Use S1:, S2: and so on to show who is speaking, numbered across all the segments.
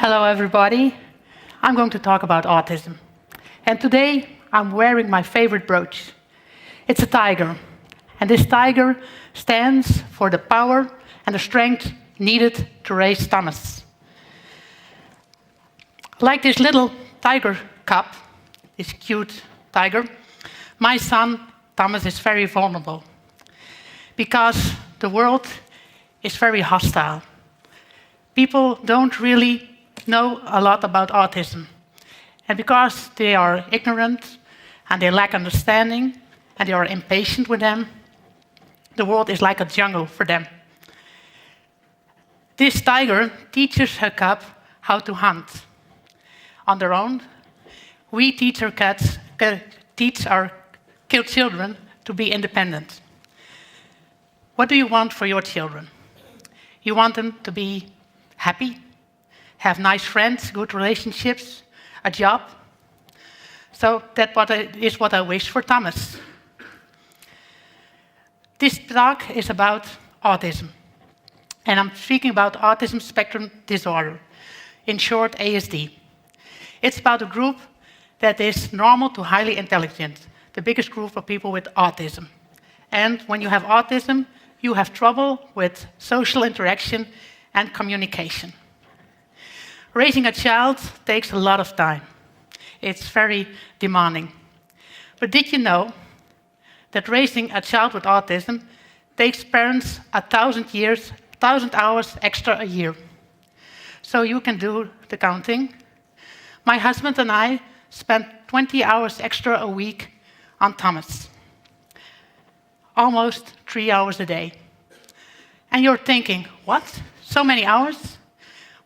S1: Hello, everybody. I'm going to talk about autism. And today, I'm wearing my favorite brooch. It's a tiger. And this tiger stands for the power and the strength needed to raise Thomas. Like this little tiger cub, this cute tiger, my son, Thomas, is very vulnerable because the world is very hostile. People don't really know a lot about autism. And because they are ignorant and they lack understanding and they are impatient with them, the world is like a jungle for them. This tiger teaches her cub how to hunt on their own. We teach our children to be independent. What do you want for your children? You want them to be happy, have nice friends, good relationships, a job. So that is what I wish for Thomas. This talk is about autism. And I'm speaking about autism spectrum disorder, in short ASD. It's about a group that is normal to highly intelligent, the biggest group of people with autism. And when you have autism, you have trouble with social interaction and communication. Raising a child takes a lot of time. It's very demanding. But did you know that raising a child with autism takes parents 1,000 hours extra a year? So you can do the counting. My husband and I spent 20 hours extra a week on Thomas. Almost 3 hours a day. And you're thinking, what? So many hours?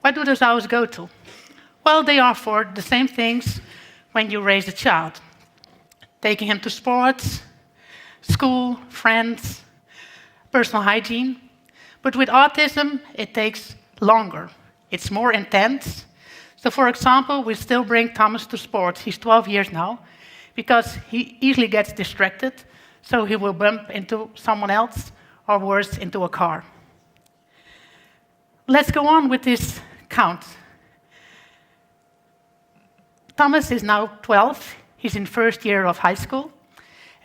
S1: Where do those hours go to? Well, they are for the same things when you raise a child. Taking him to sports, school, friends, personal hygiene. But with autism, it takes longer. It's more intense. So for example, we still bring Thomas to sports. He's 12 years now, because he easily gets distracted, so he will bump into someone else, or worse, into a car. Let's go on with this count. Thomas is now 12. He's in first year of high school.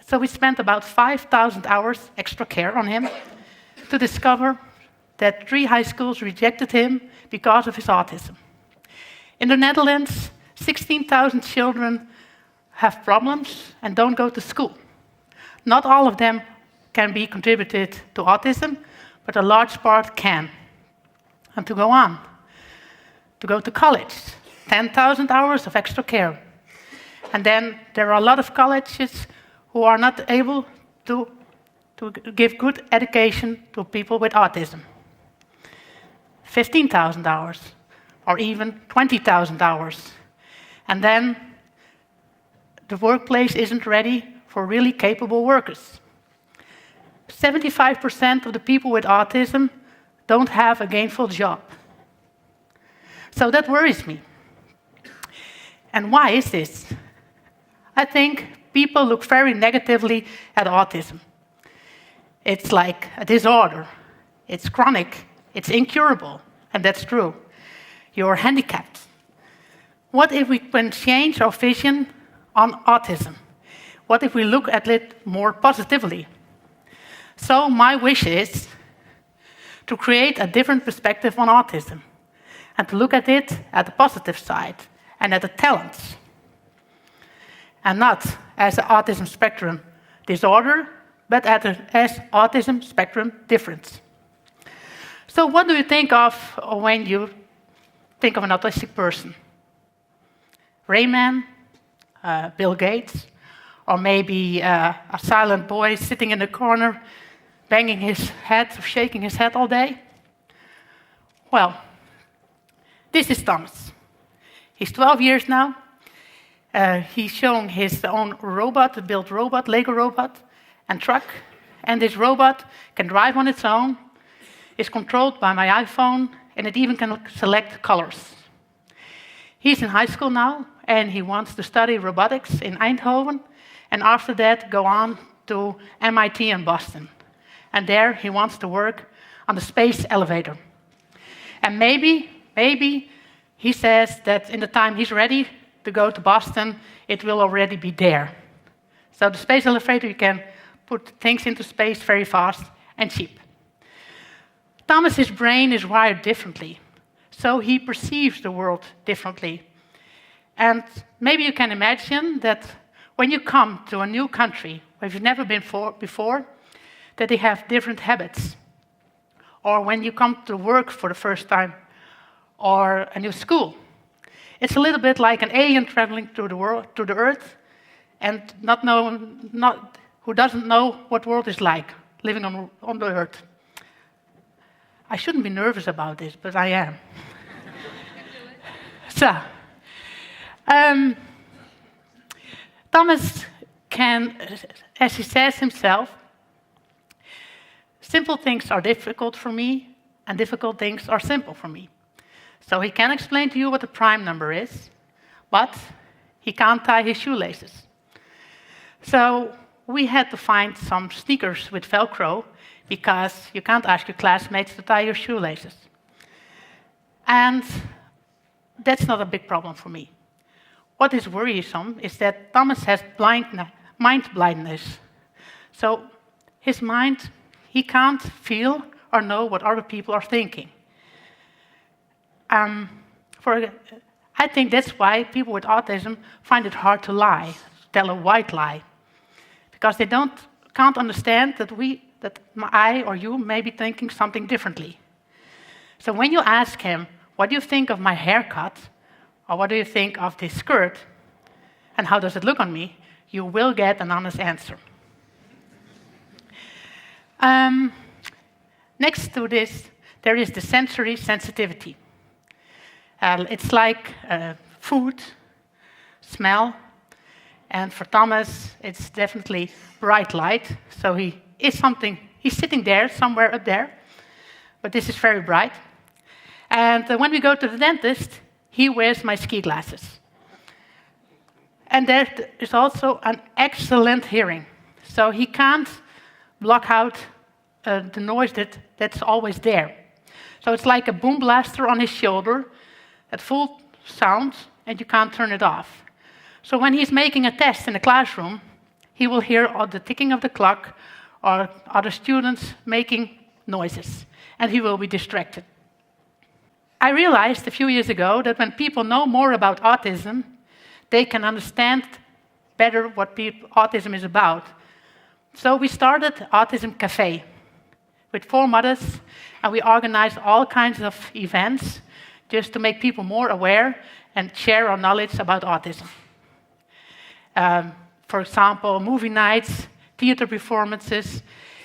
S1: So we spent about 5,000 hours extra care on him to discover that 3 high schools rejected him because of his autism. In the Netherlands, 16,000 children have problems and don't go to school. Not all of them can be contributed to autism, but a large part can. And to go on, to go to college, 10,000 hours of extra care. And then there are a lot of colleges who are not able to give good education to people with autism. 15,000 hours, or even 20,000 hours. And then the workplace isn't ready for really capable workers. 75% of the people with autism don't have a gainful job. So that worries me. And why is this? I think people look very negatively at autism. It's like a disorder. It's chronic. It's incurable. And that's true. You're handicapped. What if we can change our vision on autism? What if we look at it more positively? So my wish is to create a different perspective on autism and to look at it at the positive side and at the talents, and not as an autism spectrum disorder, but as autism spectrum difference. So what do you think of when you think of an autistic person? Rayman, Bill Gates, or maybe a silent boy sitting in the corner banging his head, or shaking his head all day? Well, this is Thomas. He's 12 years now. He's showing his own robot, built robot, Lego robot, and truck. And this robot can drive on its own, is controlled by my iPhone, and it even can select colors. He's in high school now, and he wants to study robotics in Eindhoven, and after that go on to MIT in Boston. And there he wants to work on the space elevator. And maybe he says that in the time he's ready to go to Boston, it will already be there. So the space elevator, you can put things into space very fast and cheap. Thomas's brain is wired differently, so he perceives the world differently. And maybe you can imagine that when you come to a new country where you've never been before, that they have different habits. Or when you come to work for the first time, or a new school. It's a little bit like an alien traveling through the world, through the earth, and who doesn't know what world is like, living on the earth. I shouldn't be nervous about this, but I am. So, Thomas can, as he says himself, simple things are difficult for me, and difficult things are simple for me. So he can explain to you what a prime number is, but he can't tie his shoelaces. So we had to find some sneakers with Velcro, because you can't ask your classmates to tie your shoelaces. And that's not a big problem for me. What is worrisome is that Thomas has mind blindness. So his mind, he can't feel or know what other people are thinking. I think that's why people with autism find it hard to lie, tell a white lie, because they can't understand that I or you may be thinking something differently. So when you ask him, what do you think of my haircut? Or what do you think of this skirt? And how does it look on me? You will get an honest answer. Next to this, there is the sensory sensitivity. It's like food, smell, and for Thomas, it's definitely bright light. So he's sitting there, somewhere up there, but this is very bright. And when we go to the dentist, he wears my ski glasses. And there is also an excellent hearing. So he can't block out the noise that's always there. So it's like a boom blaster on his shoulder, at full sound, and you can't turn it off. So when he's making a test in the classroom, he will hear all the ticking of the clock or other students making noises, and he will be distracted. I realized a few years ago that when people know more about autism, they can understand better what autism is about. So we started Autism Cafe with 4 mothers, and we organized all kinds of events just to make people more aware and share our knowledge about autism. For example, movie nights, theater performances,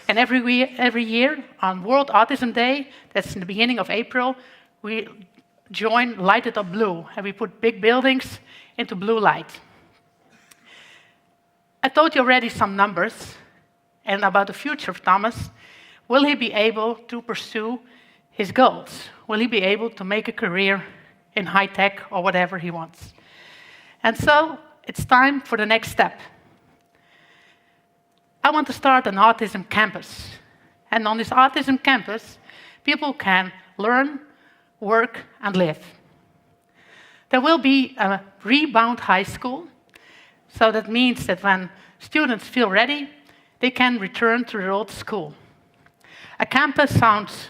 S1: and every year on World Autism Day, that's in the beginning of April, we join Light It Up Blue, and we put big buildings into blue light. I told you already some numbers and about the future of Thomas. Will he be able to pursue his goals? Will he be able to make a career in high tech or whatever he wants? And so it's time for the next step. I want to start an Autism Campus. And on this Autism Campus, people can learn, work, and live. There will be a rebound high school. So that means that when students feel ready, they can return to their old school. A campus sounds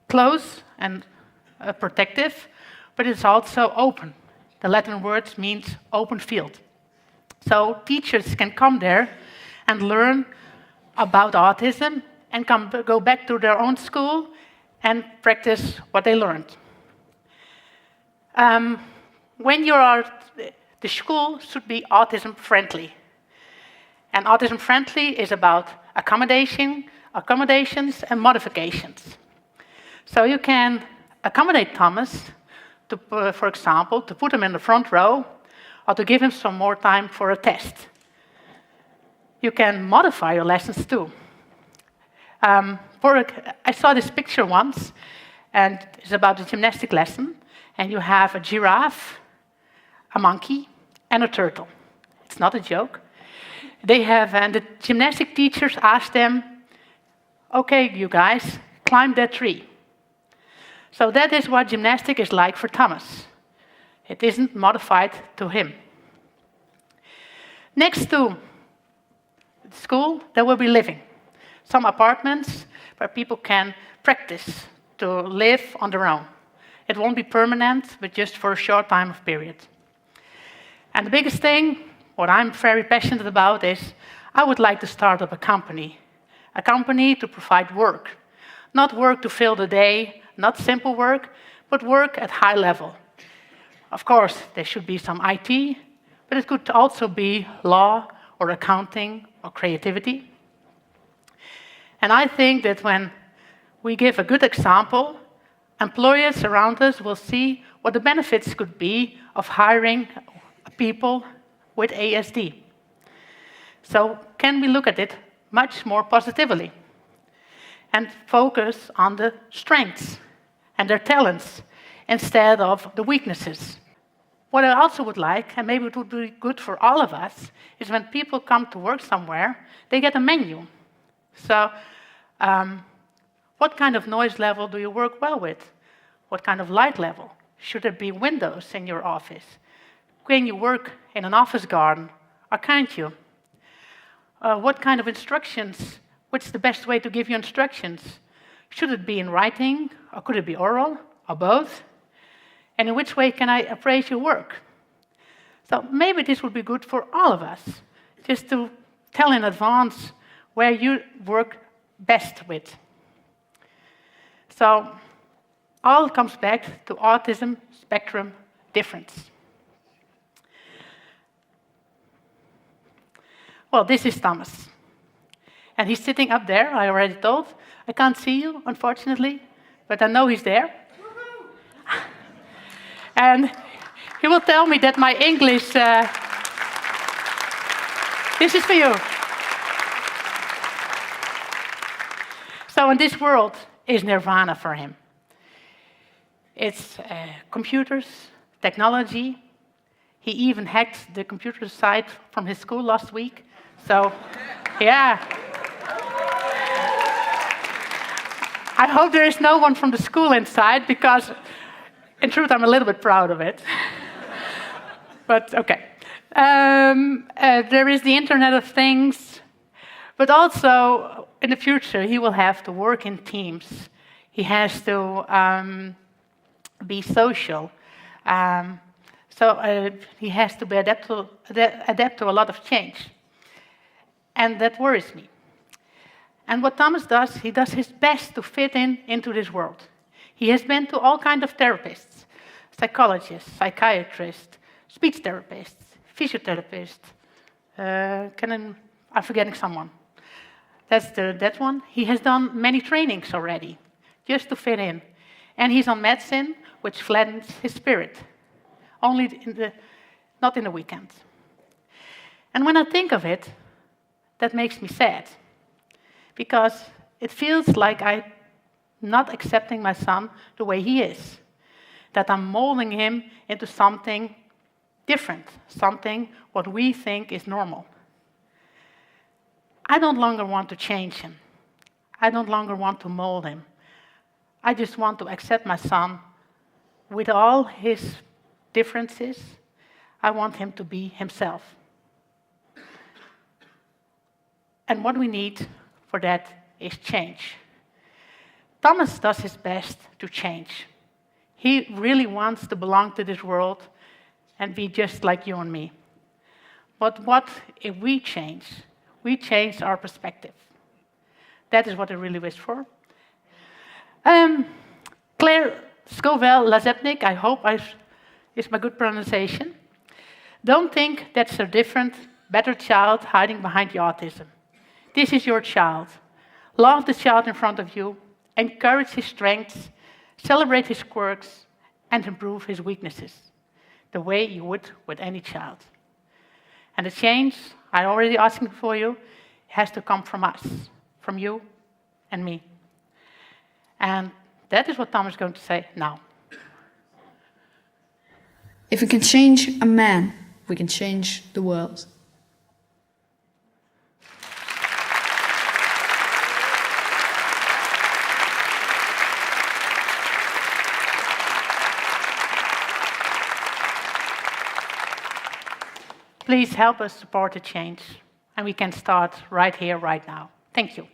S1: close and protective, but it's also open. The Latin word means open field. So teachers can come there and learn about autism and go back to their own school and practice what they learned. When you are, the school should be autism friendly. And autism friendly is about accommodations and modifications. So you can accommodate Thomas, for example, to put him in the front row or to give him some more time for a test. You can modify your lessons too. I saw this picture once, and it's about a gymnastic lesson, and you have a giraffe, a monkey, and a turtle. It's not a joke. And the gymnastic teachers asked them, okay, you guys, climb that tree. So that is what gymnastic is like for Thomas. It isn't modified to him. Next to the school, there will be living. Some apartments where people can practice to live on their own. It won't be permanent, but just for a short time of period. And the biggest thing, what I'm very passionate about, is I would like to start up a company to provide work. Not work to fill the day, not simple work, but work at high level. Of course, there should be some IT, but it could also be law or accounting or creativity. And I think that when we give a good example, employers around us will see what the benefits could be of hiring people with ASD. So can we look at it much more positively and focus on the strengths and their talents instead of the weaknesses? What I also would like, and maybe it would be good for all of us, is when people come to work somewhere, they get a menu. So what kind of noise level do you work well with? What kind of light level? Should there be windows in your office? Can you work in an office garden, or can't you? What kind of instructions? What's the best way to give you instructions? Should it be in writing, or could it be oral, or both? And in which way can I appraise your work? So maybe this would be good for all of us, just to tell in advance where you work best with. So all comes back to autism spectrum difference. Well, this is Thomas. And he's sitting up there, I already told. I can't see you, unfortunately, but I know he's there. And he will tell me that my English... this is for you. So in this world is nirvana for him. It's computers, technology. He even hacked the computer site from his school last week. So, yeah. I hope there is no one from the school inside, because in truth, I'm a little bit proud of it. But okay. There is the Internet of Things, but also in the future, he will have to work in teams. He has to be social. So he has to be adapt to a lot of change. And that worries me. And what Thomas does, he does his best to fit into this world. He has been to all kinds of therapists, psychologists, psychiatrists, speech therapists, physiotherapists. I'm forgetting someone. That's that one. He has done many trainings already, just to fit in. And he's on medicine, which flattens his spirit. Not in the weekend. And when I think of it, that makes me sad. Because it feels like I'm not accepting my son the way he is. That I'm molding him into something different, something what we think is normal. I don't longer want to change him. I don't longer want to mold him. I just want to accept my son with all his differences. I want him to be himself. And what we need for that is change. Thomas does his best to change. He really wants to belong to this world and be just like you and me. But what if we change? We change our perspective. That is what I really wish for. Claire Scovell-Lazepnik, I hope is my good pronunciation. Don't think that's a different, better child hiding behind the autism. This is your child. Love the child in front of you, encourage his strengths, celebrate his quirks, and improve his weaknesses, the way you would with any child. And the change I'm already asking for you has to come from us, from you and me. And that is what Tom is going to say now.
S2: If we can change a man, we can change the world.
S1: Please help us support the change, and we can start right here, right now. Thank you.